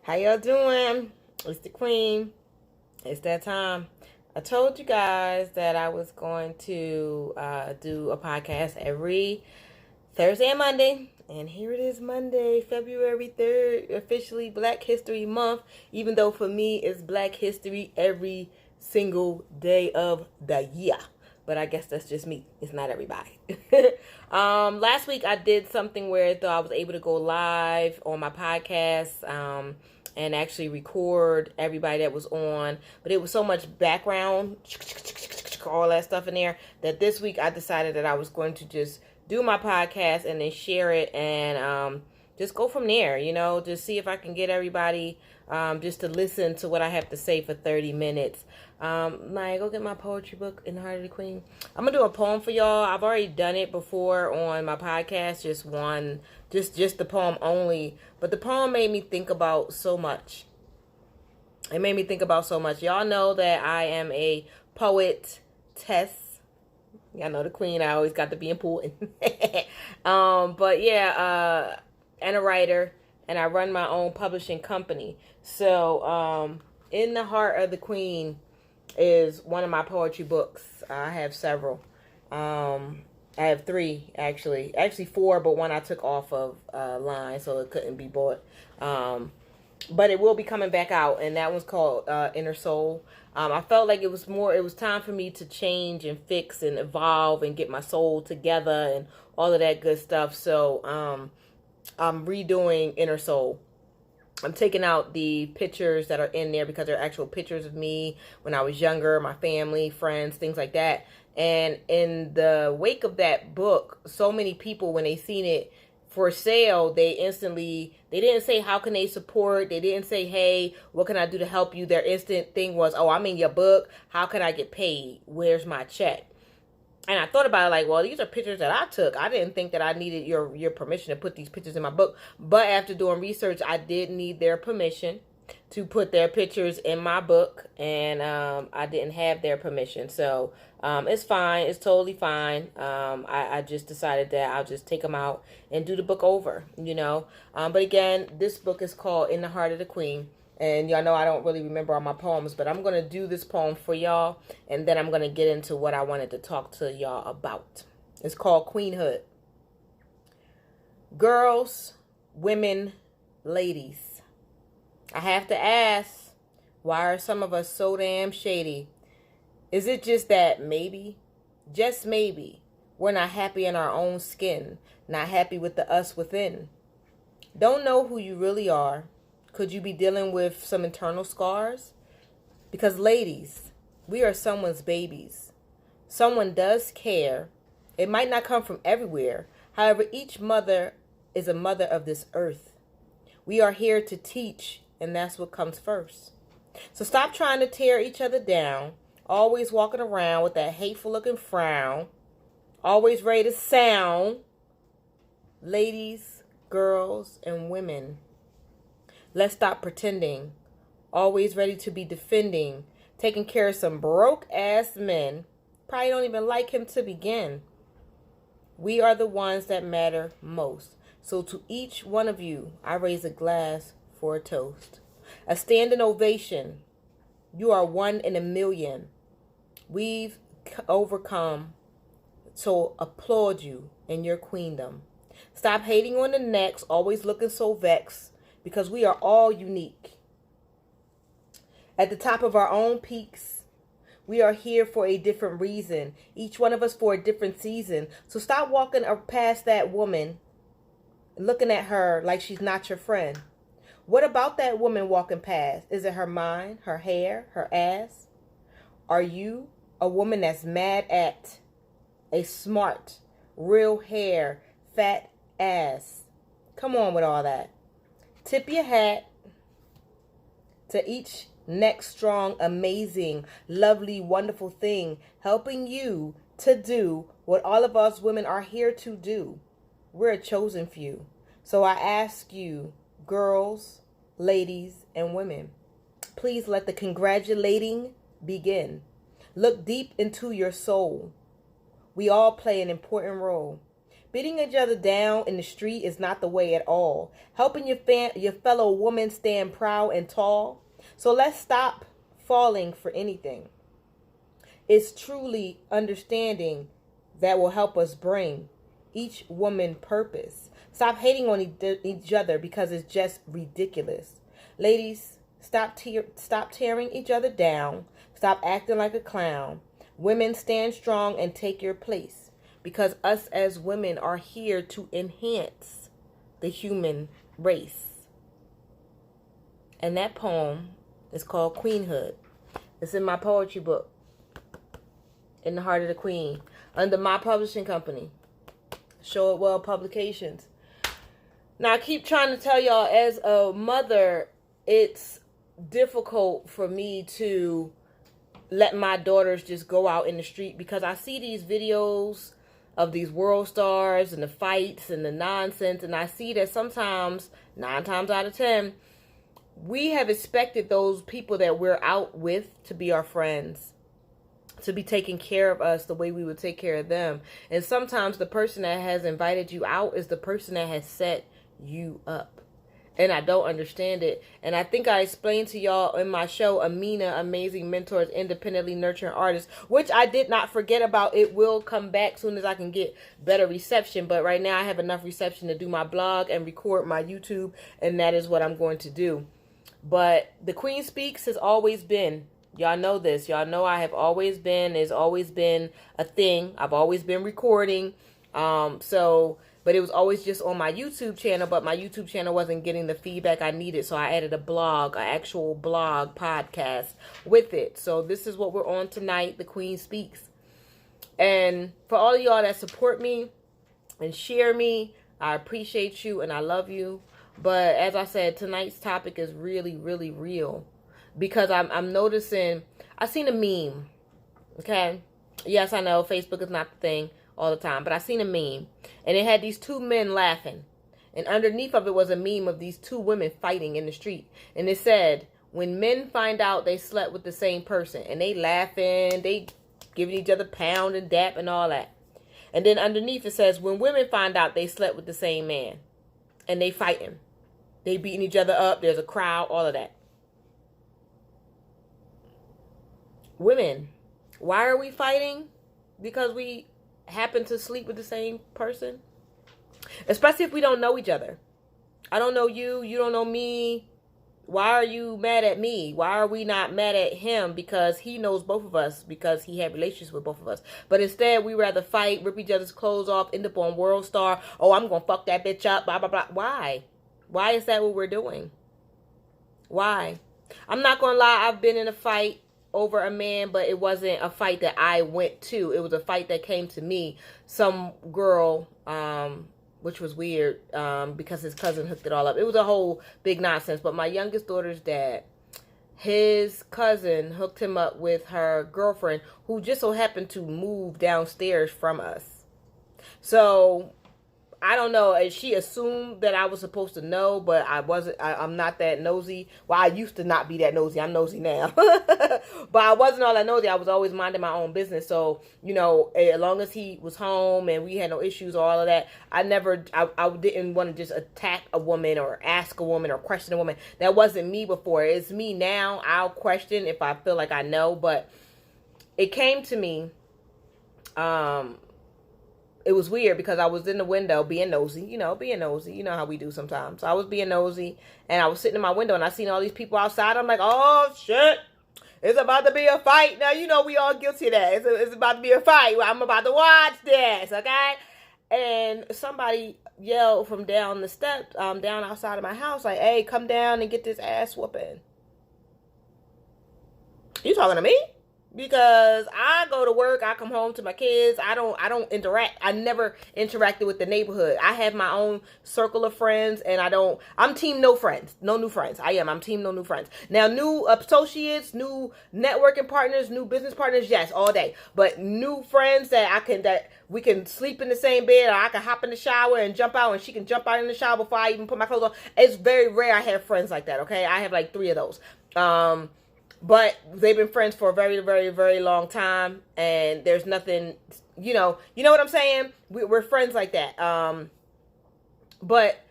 How y'all doing? It's the Queen. It's that time. I told you guys that I was going to do a podcast every Thursday and Monday. And here it is Monday, February 3rd, officially Black History Month. Even though for me it's Black History every single day of the year. But I guess that's just me. It's not everybody. Last week I did something where I was able to go live on my podcast. And actually record everybody that was on. But it was so much background, all that stuff in there, that this week I decided that I was going to just do my podcast and then share it and just go from there, just see if I can get everybody just to listen to what I have to say for 30 minutes. Go get my poetry book, In the Heart of the Queen. I'm going to do a poem for y'all. I've already done it before on my podcast, just the poem only. But the poem made me think about so much. It made me think about so much. Y'all know that I am a poetess. Y'all know the Queen. I always got to be important. But yeah, and a writer. And I run my own publishing company. So, In the Heart of the Queen is one of my poetry books. I have several. I have three, actually 4, but one I took off of line, so it couldn't be bought. But it will be coming back out, and that one's called Inner Soul. I felt like it was time for me to change and fix and evolve and get my soul together and all of that good stuff. So I'm redoing Inner Soul. I'm taking out the pictures that are in there because they're actual pictures of me when I was younger, my family, friends, things like that. And in the wake of that book, so many people, when they seen it for sale, they didn't say, how can they support? They didn't say, hey, what can I do to help you? Their instant thing was, oh, I'm in your book. How can I get paid? Where's my check? And I thought about it like, well, these are pictures that I took. I didn't think that I needed your permission to put these pictures in my book. But after doing research, I did need their permission to put their pictures in my book. And I didn't have their permission. So it's fine. It's totally fine. I just decided that I'll just take them out and do the book over, But again, this book is called In the Heart of the Queen. And y'all know I don't really remember all my poems, but I'm going to do this poem for y'all, and then I'm going to get into what I wanted to talk to y'all about. It's called Queenhood. Girls, women, ladies, I have to ask, why are some of us so damn shady? Is it just that maybe, just maybe, we're not happy in our own skin, not happy with the us within? Don't know who you really are. Could you be dealing with some internal scars? Because ladies, we are someone's babies. Someone does care. It might not come from everywhere. However, each mother is a mother of this earth. We are here to teach, and that's what comes first. So stop trying to tear each other down, always walking around with that hateful looking frown, always ready to sound. Ladies, girls, and women, let's stop pretending, always ready to be defending, taking care of some broke-ass men. Probably don't even like him to begin. We are the ones that matter most. So to each one of you, I raise a glass for a toast. A standing ovation. You are one in a million. We've overcome, so applaud you in your queendom. Stop hating on the necks, always looking so vexed, because we are all unique. At the top of our own peaks, we are here for a different reason. Each one of us for a different season. So stop walking past that woman, looking at her like she's not your friend. What about that woman walking past? Is it her mind, her hair, her ass? Are you a woman that's mad at a smart, real hair, fat ass? Come on with all that. Tip your hat to each next strong, amazing, lovely, wonderful thing, helping you to do what all of us women are here to do. We're a chosen few. So I ask you, girls, ladies, and women, please let the congratulating begin. Look deep into your soul. We all play an important role. Beating each other down in the street is not the way at all. Helping your fellow woman stand proud and tall. So let's stop falling for anything. It's truly understanding that will help us bring each woman purpose. Stop hating on each other because it's just ridiculous. Ladies, stop tearing each other down. Stop acting like a clown. Women, stand strong and take your place, because us as women are here to enhance the human race. And that poem is called Queenhood. It's in my poetry book, In the Heart of the Queen, under my publishing company, Show It Well Publications. Now, I keep trying to tell y'all, as a mother, it's difficult for me to let my daughters just go out in the street, because I see these videos of these world stars and the fights and the nonsense, and I see that sometimes, 9 times out of 10, we have expected those people that we're out with to be our friends, to be taking care of us the way we would take care of them. And sometimes the person that has invited you out is the person that has set you up. And I don't understand it. And I think I explained to y'all in my show, Amina, Amazing Mentors, Independently Nurturing Artists, which I did not forget about. It will come back soon as I can get better reception. But right now I have enough reception to do my blog and record my YouTube. And that is what I'm going to do. But the Queen Speaks has always been, y'all know this. Y'all know I have always been, there's always been a thing. I've always been recording. But it was always just on my YouTube channel, but my YouTube channel wasn't getting the feedback I needed. So I added a blog, an actual blog podcast with it. So this is what we're on tonight, The Queen Speaks. And for all of y'all that support me and share me, I appreciate you and I love you. But as I said, tonight's topic is really, really real, because I'm noticing, I seen a meme. Okay. Yes, I know Facebook is not the thing all the time, but I seen a meme and it had these 2 men laughing, and underneath of it was a meme of these 2 women fighting in the street, and it said, when men find out they slept with the same person, and they laughing, they giving each other pound and dap and all that. And then underneath it says, when women find out they slept with the same man, and they fighting, they beating each other up, there's a crowd, all of that. Women, why are we fighting? Because we happen to sleep with the same person? Especially if we don't know each other. I don't know you, you don't know me. Why are you mad at me? Why are we not mad at him? Because he knows both of us, because he had relationships with both of us. But instead, we rather fight, rip each other's clothes off, end up on World Star. Oh, I'm going to fuck that bitch up, blah, blah, blah. Why? Why is that what we're doing? Why? I'm not going to lie, I've been in a fight over a man, but it wasn't a fight that I went to. It was a fight that came to me. Some girl, which was weird, because his cousin hooked it all up. It was a whole big nonsense. But my youngest daughter's dad, his cousin hooked him up with her girlfriend, who just so happened to move downstairs from us. So I don't know. She assumed that I was supposed to know, but I wasn't. I'm not that nosy. Well, I used to not be that nosy. I'm nosy now. But I wasn't all that nosy. I was always minding my own business. So, you know, as long as he was home and we had no issues or all of that, I didn't want to just attack a woman or ask a woman or question a woman. That wasn't me before. It's me now. I'll question if I feel like I know. But it came to me, it was weird because I was in the window being nosy, you know how we do sometimes. So I was being nosy and I was sitting in my window and I seen all these people outside. I'm like, oh shit, it's about to be a fight. Now, you know, we all guilty of that. It's about to be a fight. I'm about to watch this, okay? And somebody yelled from down the steps, down outside of my house, like, hey, come down and get this ass whooping. You talking to me? Because I go to work, I come home to my kids, I don't interact. I never interacted with the neighborhood. I have my own circle of friends, and I'm team no friends, no new friends. I'm team no new friends. Now, new associates, new networking partners, new business partners, yes, all day. But new friends that we can sleep in the same bed, or I can hop in the shower and jump out, and she can jump out in the shower before I even put my clothes on. It's very rare I have friends like that, okay? I have like 3 of those. But they've been friends for a very, very, very long time, and there's nothing, you know what I'm saying? We're friends like that. But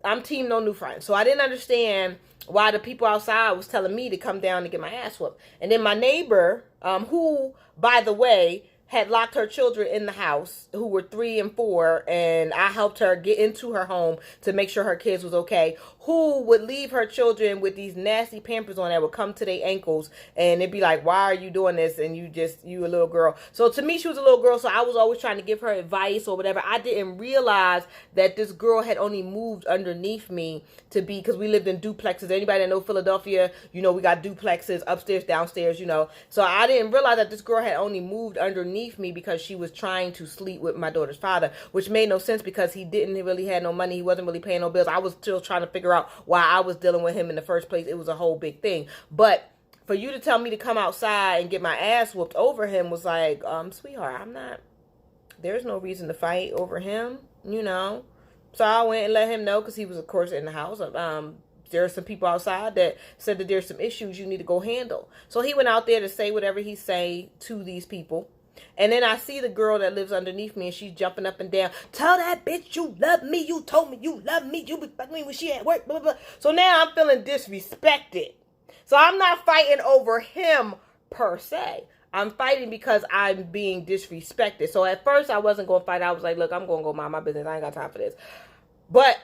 I'm team no new friends. So I didn't understand why the people outside was telling me to come down to get my ass whooped. And then my neighbor, who, by the way, had locked her children in the house, who were 3 and 4, and I helped her get into her home to make sure her kids was okay, who would leave her children with these nasty Pampers on that would come to their ankles, and it'd be like, why are you doing this? And you a little girl. So to me, she was a little girl, so I was always trying to give her advice or whatever. I didn't realize that this girl had only moved underneath me to be, because we lived in duplexes. Anybody that know Philadelphia, we got duplexes, upstairs, downstairs, So I didn't realize that this girl had only moved underneath me because she was trying to sleep with my daughter's father, which made no sense because he didn't really have no money. He wasn't really paying no bills. I was still trying to figure out why I was dealing with him in the first place. It was a whole big thing. But for you to tell me to come outside and get my ass whooped over him was like, sweetheart, there's no reason to fight over him, So I went and let him know, because he was, of course, in the house. There are some people outside that said that there's some issues you need to go handle. So he went out there to say whatever he say to these people. And then I see the girl that lives underneath me, and she's jumping up and down. Tell that bitch you love me. You told me you love me. You was fucking me when she at work. Blah, blah, blah. So now I'm feeling disrespected. So I'm not fighting over him per se. I'm fighting because I'm being disrespected. So at first I wasn't going to fight. I was like, look, I'm going to go mind my business. I ain't got time for this. But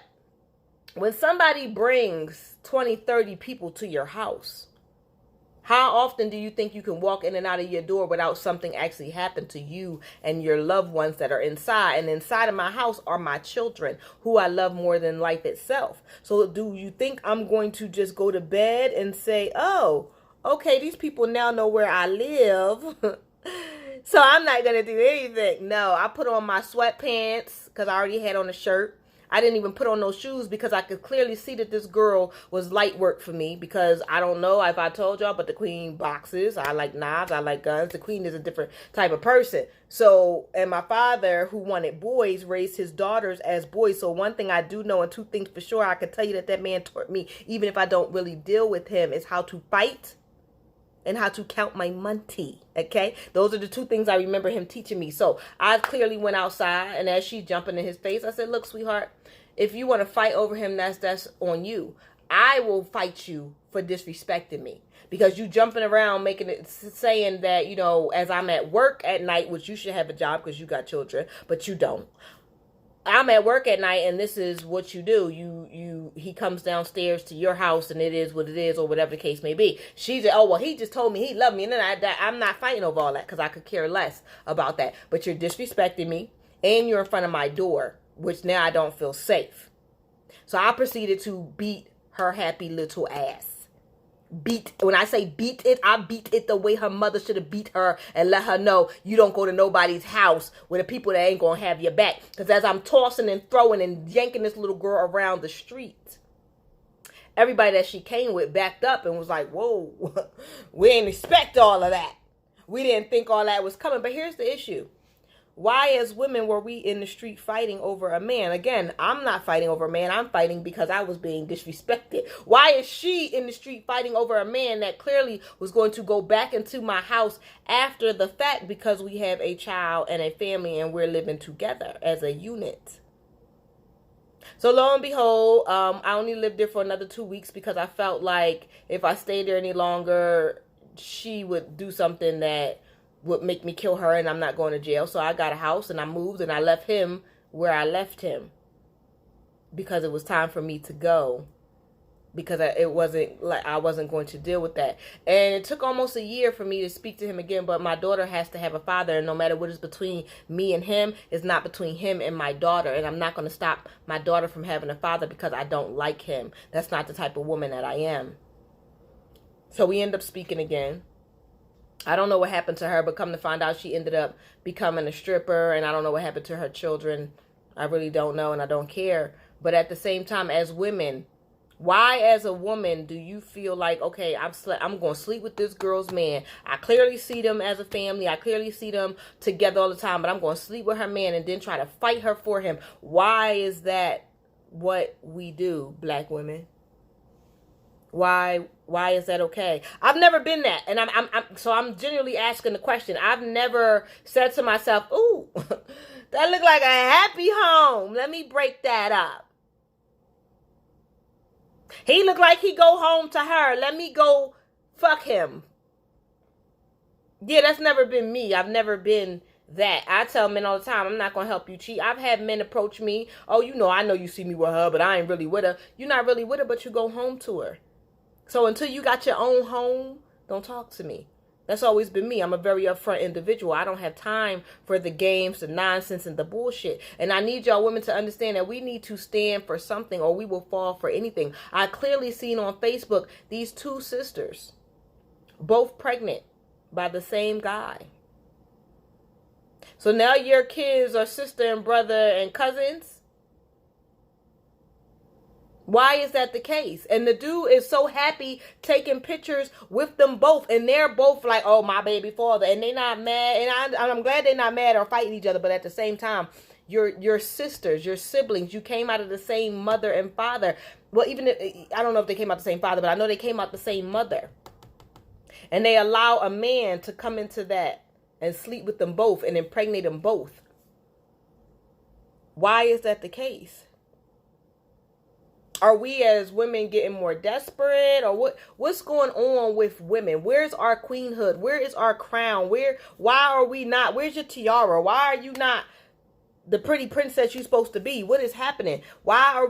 when somebody brings 20, 30 people to your house, how often do you think you can walk in and out of your door without something actually happen to you and your loved ones that are inside? And inside of my house are my children, who I love more than life itself. So do you think I'm going to just go to bed and say, oh, okay, these people now know where I live, so I'm not going to do anything? No, I put on my sweatpants because I already had on a shirt. I didn't even put on those shoes because I could clearly see that this girl was light work for me, because I don't know if I told y'all, but the queen boxes. I like knives. I like guns. The queen is a different type of person. So, and my father, who wanted boys, raised his daughters as boys. So one thing I do know, and 2 things for sure, I can tell you that man taught me, even if I don't really deal with him, is how to fight and how to count my money. Okay, those are the 2 things I remember him teaching me. So I clearly went outside, and as she's jumping in his face, I said, look, sweetheart, if you want to fight over him, that's on you. I will fight you for disrespecting me, because you jumping around making it, saying that, as I'm at work at night, which you should have a job because you got children, but you don't. I'm at work at night, and this is what you do. He comes downstairs to your house, and it is what it is, or whatever the case may be. She said, oh, well, he just told me he loved me. And then I'm not fighting over all that, because I could care less about that. But you're disrespecting me, and you're in front of my door, which now I don't feel safe. So I proceeded to beat her happy little ass. When I say beat it, I beat it the way her mother should have beat her, and let her know you don't go to nobody's house with the people that ain't gonna have your back. Because as I'm tossing and throwing and yanking this little girl around the street, everybody that she came with backed up and was like, whoa, we didn't expect all of that. We didn't think all that was coming. But here's the issue. Why, as women, were we in the street fighting over a man? Again, I'm not fighting over a man. I'm fighting because I was being disrespected. Why is she in the street fighting over a man that clearly was going to go back into my house after the fact, because we have a child and a family and we're living together as a unit? So lo and behold, I only lived there for another 2 weeks because I felt like if I stayed there any longer, she would do something that would make me kill her, and I'm not going to jail. So I got a house, and I moved, and I left him where I left him, because it was time for me to go, because it wasn't like I wasn't going to deal with that. And it took almost a year for me to speak to him again, but my daughter has to have a father, and no matter what is between me and him, it's not between him and my daughter. And I'm not going to stop my daughter from having a father because I don't like him. That's not the type of woman that I am. So we end up speaking again. I don't know what happened to her, but come to find out, she ended up becoming a stripper, and I don't know what happened to her children. I really don't know, and I don't care. But at the same time, as women, why as a woman do you feel like, okay, I'm going to sleep with this girl's man? I clearly see them as a family. I clearly see them together all the time, but I'm going to sleep with her man and then try to fight her for him. Why is that what we do, black women? Why is that okay? I've never been that, and I'm genuinely asking the question. I've never said to myself, "Ooh, that looked like a happy home. Let me break that up." He looked like he go home to her. Let me go fuck him. Yeah, that's never been me. I've never been that. I tell men all the time, I'm not going to help you cheat. I've had men approach me. Oh, I know you see me with her, but I ain't really with her. You're not really with her, but you go home to her. So until you got your own home, don't talk to me. That's always been me. I'm a very upfront individual. I don't have time for the games, the nonsense, and the bullshit. And I need y'all women to understand that we need to stand for something or we will fall for anything. I clearly seen on Facebook these two sisters, both pregnant by the same guy. So now your kids are sister and brother and cousins. Why is that the case? And the dude is so happy taking pictures with them both. And they're both like, oh, my baby father. And they're not mad. And I'm glad they're not mad or fighting each other. But at the same time, your sisters, your siblings, you came out of the same mother and father. Well, even if, I don't know if they came out the same father, but I know they came out the same mother. And they allow a man to come into that and sleep with them both and impregnate them both. Why is that the case? Are we as women getting more desperate, or what's going on with women? Where's our queenhood? Where is our crown? Why are we not? Where's your tiara? Why are you not the pretty princess you're supposed to be? What is happening? Why?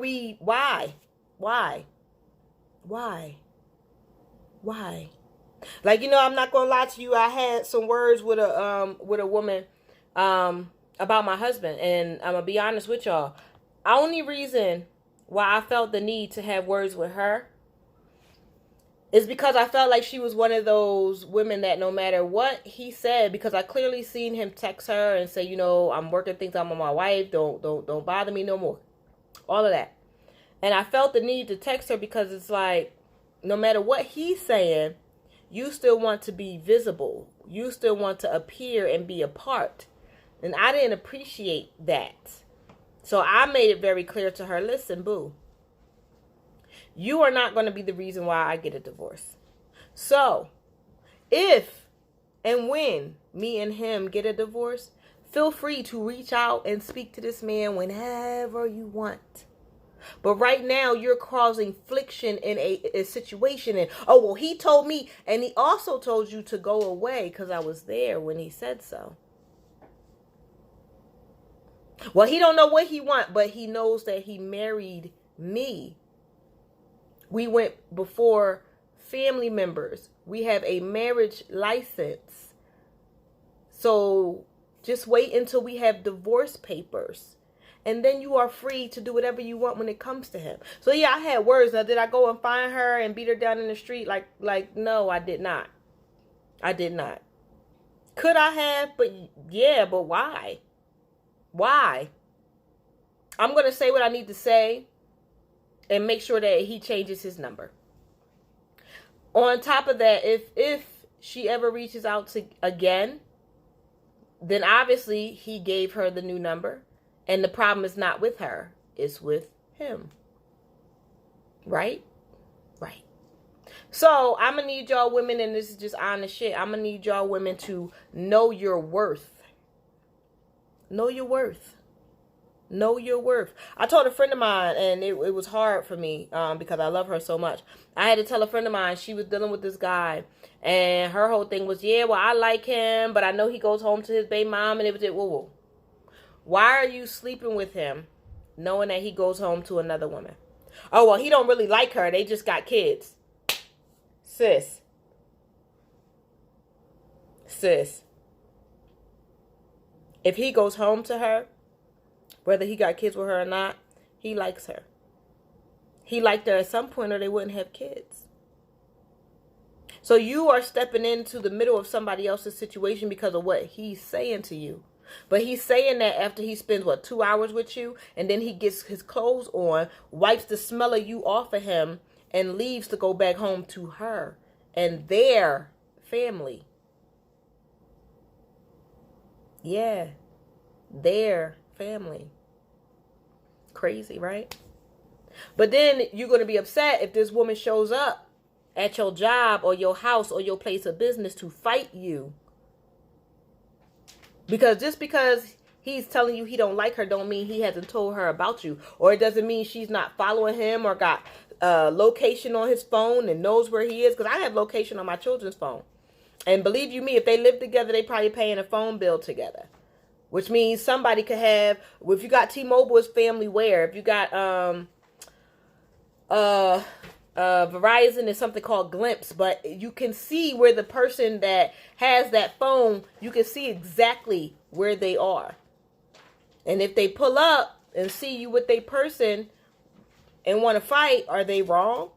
Like, I'm not gonna lie to you. I had some words with a woman about my husband, and I'm gonna be honest with y'all. Only reason why I felt the need to have words with her is because I felt like she was one of those women that no matter what he said, because I clearly seen him text her and say, I'm working things out with my wife. Don't bother me no more. All of that. And I felt the need to text her because it's like, no matter what he's saying, you still want to be visible. You still want to appear and be a part. And I didn't appreciate that. So I made it very clear to her, listen, boo, you are not going to be the reason why I get a divorce. So if and when me and him get a divorce, feel free to reach out and speak to this man whenever you want. But right now, you're causing friction in a situation. And, oh, well, he told me, and he also told you to go away because I was there when he said so. Well, he don't know what he want, but he knows that he married me. We went before family members. We have a marriage license. So just wait until we have divorce papers. And then you are free to do whatever you want when it comes to him. So yeah, I had words. Now, did I go and find her and beat her down in the street? Like, no, I did not. I did not. Could I have? But yeah, but why? Why? I'm going to say what I need to say and make sure that he changes his number. On top of that, if she ever reaches out to again, then obviously he gave her the new number. And the problem is not with her. It's with him. Right? Right. So I'm going to need y'all women, and this is just honest shit, I'm going to need y'all women to know your worth. Know your worth. Know your worth. I told a friend of mine, and it was hard for me because I love her so much. I had to tell a friend of mine, she was dealing with this guy, and her whole thing was, yeah, well, I like him, but I know he goes home to his baby mom, and it was whoa. Why are you sleeping with him knowing that he goes home to another woman? Oh, well, he don't really like her. They just got kids. Sis. If he goes home to her, whether he got kids with her or not, he likes her. He liked her at some point or they wouldn't have kids. So you are stepping into the middle of somebody else's situation because of what he's saying to you. But he's saying that after he spends, 2 hours with you, and then he gets his clothes on, wipes the smell of you off of him, and leaves to go back home to her and their family. Yeah, their family. Crazy, right? But then you're going to be upset if this woman shows up at your job or your house or your place of business to fight you. Because just because he's telling you he don't like her don't mean he hasn't told her about you. Or it doesn't mean she's not following him or got location on his phone and knows where he is. Because I have location on my children's phone. And believe you me, if they live together, they probably paying a phone bill together. Which means somebody could have, if you got T-Mobile, it's family where. If you got Verizon, is something called Glimpse. But you can see where the person that has that phone, you can see exactly where they are. And if they pull up and see you with their person and want to fight, are they wrong?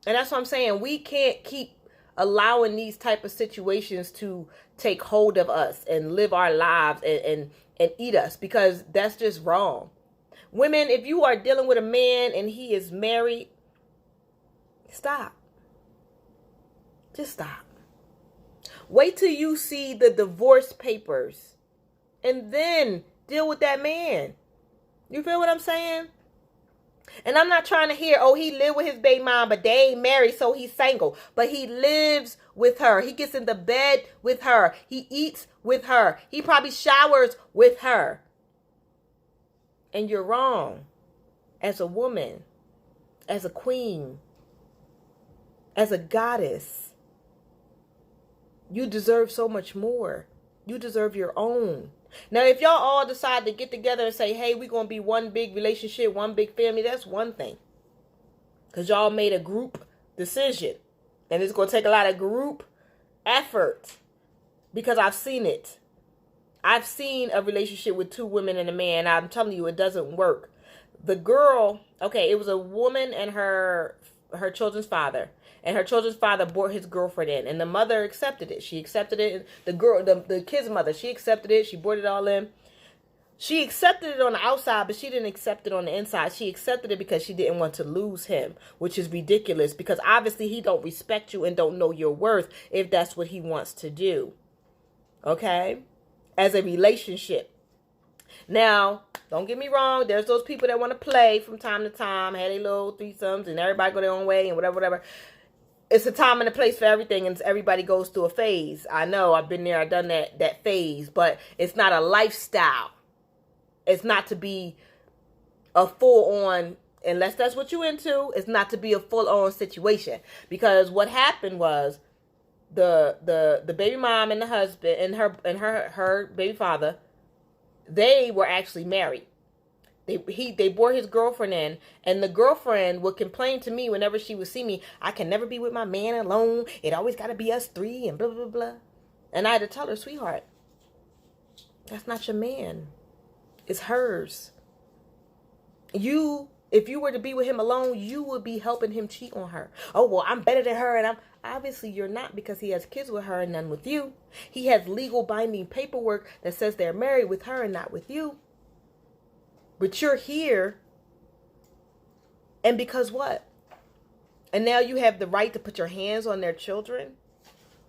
And that's what I'm saying. We can't keep allowing these type of situations to take hold of us and live our lives and eat us, because that's just wrong. Women, if you are dealing with a man and he is married, stop. Just stop. Wait till you see the divorce papers and then deal with that man. You feel what I'm saying? And I'm not trying to hear, oh, he lived with his baby mom, but they ain't married, so he's single. But he lives with her. He gets in the bed with her. He eats with her. He probably showers with her. And you're wrong. As a woman, as a queen, as a goddess, you deserve so much more. You deserve your own. Now, if y'all all decide to get together and say, hey, we're going to be one big relationship, one big family, that's one thing. Because y'all made a group decision. And it's going to take a lot of group effort. Because I've seen it. I've seen a relationship with two women and a man. I'm telling you, it doesn't work. The girl, okay, it was a woman and her children's father. And her children's father brought his girlfriend in. And the mother accepted it. She accepted it. The girl, the kid's mother, she accepted it. She brought it all in. She accepted it on the outside, but she didn't accept it on the inside. She accepted it because she didn't want to lose him, which is ridiculous. Because obviously he don't respect you and don't know your worth if that's what he wants to do. Okay? As a relationship. Now, don't get me wrong. There's those people that want to play from time to time. Had a little threesomes and everybody go their own way and whatever. It's a time and a place for everything, and everybody goes through a phase. I know, I've been there, I've done that phase, but it's not a lifestyle. It's not to be a full-on, unless that's what you're into, it's not to be a full-on situation. Because what happened was the baby mom and the husband and her baby father, they were actually married. They brought his girlfriend in, and the girlfriend would complain to me whenever she would see me, I can never be with my man alone. It always got to be us three and blah, blah, blah. And I had to tell her, sweetheart, that's not your man. It's hers. If you were to be with him alone, you would be helping him cheat on her. Oh, well, I'm better than her, and obviously you're not, because he has kids with her and none with you. He has legal binding paperwork that says they're married with her and not with you. But you're here, and because what? And now you have the right to put your hands on their children,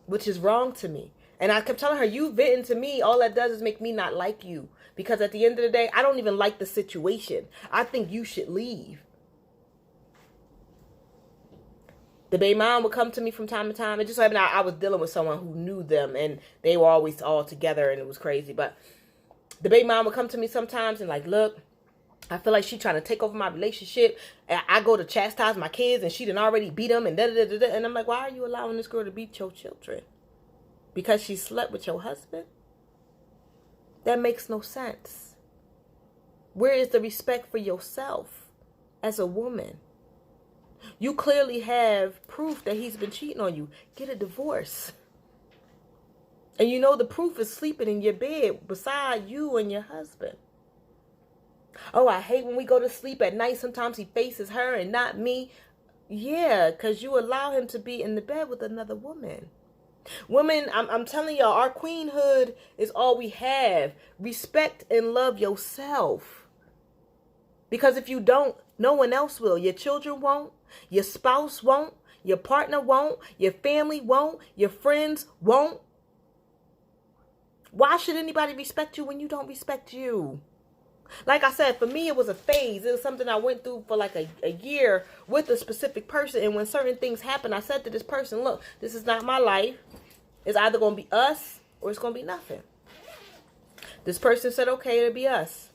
which is wrong to me. And I kept telling her, you venting to me, all that does is make me not like you. Because at the end of the day, I don't even like the situation. I think you should leave. The baby mom would come to me from time to time. It just happened I was dealing with someone who knew them, and they were always all together, and it was crazy. But the baby mom would come to me sometimes and like, look, I feel like she trying to take over my relationship. And I go to chastise my kids, and she done already beat them, and da-da-da-da-da. And I'm like, why are you allowing this girl to beat your children? Because she slept with your husband? That makes no sense. Where is the respect for yourself as a woman? You clearly have proof that he's been cheating on you. Get a divorce. And you know the proof is sleeping in your bed beside you and your husband. Oh, I hate when we go to sleep at night. Sometimes he faces her and not me. Yeah, because you allow him to be in the bed with another woman. Women, I'm telling y'all, our queenhood is all we have. Respect and love yourself. Because if you don't, no one else will. Your children won't. Your spouse won't. Your partner won't. Your family won't. Your friends won't. Why should anybody respect you when you don't respect you? Like I said, for me, it was a phase. It was something I went through for like a year with a specific person. And when certain things happened, I said to this person, look, this is not my life. It's either going to be us or it's going to be nothing. This person said, okay, it'll be us.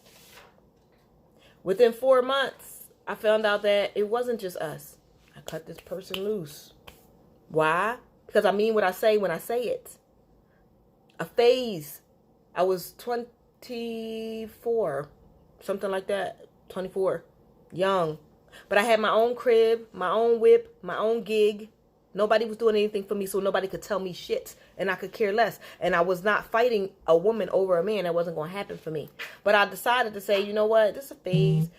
Within 4 months, I found out that it wasn't just us. I cut this person loose. Why? Because I mean what I say when I say it. A phase. I was 24. Something like that. 24. Young. But I had my own crib, my own whip, my own gig. Nobody was doing anything for me, so nobody could tell me shit. And I could care less. And I was not fighting a woman over a man. That wasn't going to happen for me. But I decided to say, you know what? This is a phase.